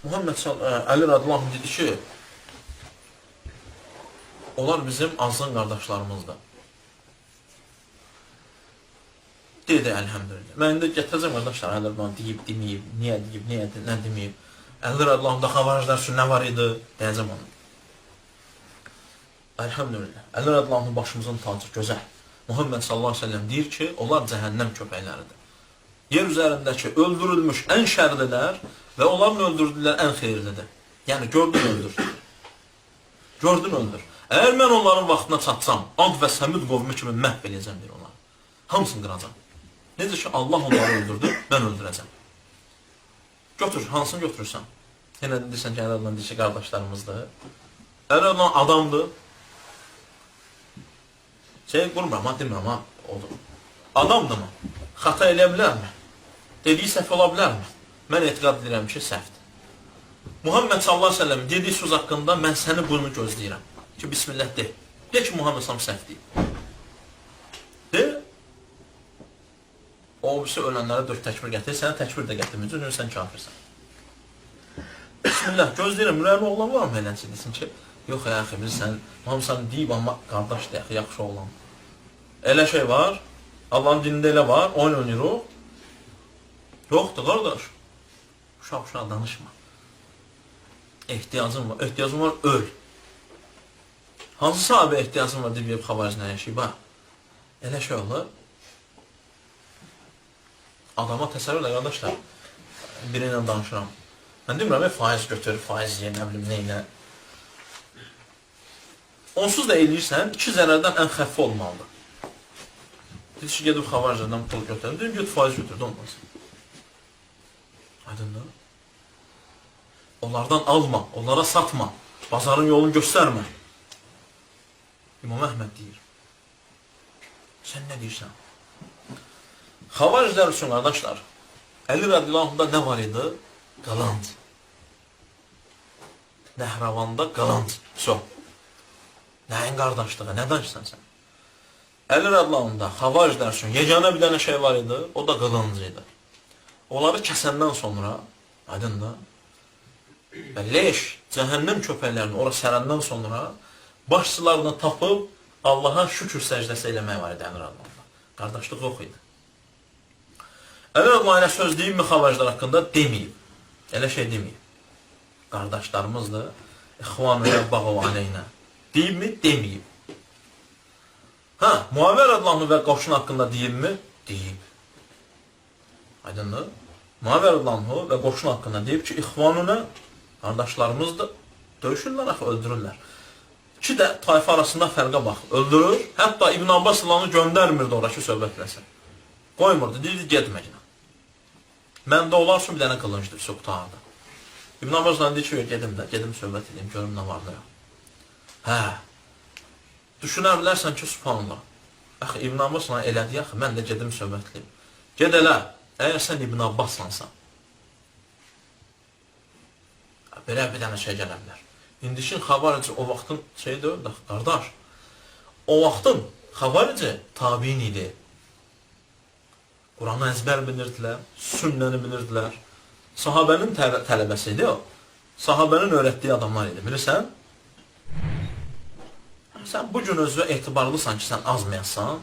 Əli radiyallahu anh dedi ki, onlar bizim azın qardaşlarımızdır. Dedi, əlhəmdülillah. Mən indi gətirəcəm qardaşlar, Əli radiyallahu anh deyib, deməyib, niyə deməyib. Əli radiyallahu anh da xavariclər üçün nə var idi, deyəcəm onu. Əlhəmdülillah. Əli radiyallahu anh başımızın tacı, gözəl. Muhammed sallallahu aleyhi ve sellem deyir ki, onlar cəhənnəm köpəkləridir. Yer üzərindəki öldürülmüş ən şərlilər və onların öldürdülər ən xeyirlidir. Yəni, gördün öldür. Gördün öldür. Əgər mən onların vaxtına çatsam, Ad və Səmud qovmu kimi məhv eləyəcəm bir onları. Hamısını qıracam. Necə ki, Allah onları öldürdü, mən öldürəcəm. Götür, hansını götürürsən? Yenə deyirsən ki, Əli deyir ki, qardaşlarımızdır. Əli adamdır. Qurmuram, demirəm, odur. Adamdır mı? Xata eləyə bilərmi? Dediyi səhv ola bilərmi? Mən etiqad edirəm ki, səhvdir. Muhammed sallallahu aleyhi ve sellem dediyi söz haqqında mən səni bunu gözləyirəm. Ki, bismillah de. De ki, Muhammed sallallahu səhv deyil. De. O birisi ölənlərə 4 təkbir gətirir, sənə təkbir də gətirməyəcək, çünki sən kafirsən. Bismillah, gözləyirəm, ürəyimə oğlan var mı eləncə desin ki, yox, yaxı, biz sən, Muhammed sallallahu deyib, amma qardaş deyək, yaxşı oğlan. Elə şey var, Allahın dinində elə var, oyun oynayırıq. Yoxdur, qardaş. Uşaq danışma. Ehtiyacın var, öl. Hansı sahabə ehtiyacın var deyib, xavariclə yaşayıb, ha? Elə şey olur. Adama təsəvvür elə, qardaşlar, biri ilə danışıram. Mən demirəm, faiz götür, faiz yer, nə bilim, neynə. Onsuz da eləyirsən, 2 zərərdən ən xəffi olmalıdır. Dedi ki, gedib xavariclərdən pul götürün, dedim, get faiz götürdü, olmaz. Aydındır. Onlardan alma, onlara satma, bazarın yolunu göstərmə. İmam Əhməd deyir. Sən nə deyirsən? Xavariclər üçün, qardaşlar, Əli radiyallahu anh'da nə var idi? Qalanc. Nəhravanda qalanc. Nəyin qardaşlığı, nə danışsan sən? Əli radiyallahu anh'da xavariclər üçün yeganə bir dənə şey var idi, o da qalanc idi. Onları kəsəndən sonra, aydındır, və leş, cəhənnəm köpəklərini ora sərəndən sonra başçılarını tapıb Allaha şükür səcdəsi eləmək var idi Əli radiyallahu anh'da. Qardaşlıq yox idi. Əli radiyallahu anh'a söz deyib mi xavariclər haqqında? Deməyib. Elə şey deməyib. Qardaşlarımızdır. İxvanu yəbbağu aleynə. Deyib mi? Deməyib. Muaviyyə radiyallahu və qoşun haqqında deyib mi? Deyib. Aydındır. Muaviyyə radiyallahu və qoşun haqqında deyib ki, İxvanuna qardaşlarımızdır. Döyüşürlər, axı, öldürürlər. İki də tayfa arasında fərqə bax. Öldürür. Hətta İbn Abbas göndərmirdi oraki söhbət eləsin. Qoymurdu. Deyirdi, getməklə. Məndə olar üçün bir dənə qılıncdır, suqtardı. İbn Abbas deyir ki, gedim söhbət edeyim, görüm nə var da ya. Düşünə bilərsən ki, subhanallah. Axı, İbn Abbasla elədi, yaxı, mən də gedim söhbət edeyim. Ged elə, əgər sən İbn Abbaslansan. Belə bir dənə şey gələ bilər. İndişin xavarici o vaxtın şeyi deyil, qardaş. O vaxtın xavarici tabiin idi. Quranı əzbər bilirdilər, sünnəni bilirdilər. Sahabənin tələbəsi idi o. Sahabənin öyrətdiyi adamlar idi, bilirsən? Sən bu gün özü etibarlısan ki, sən azmayasan,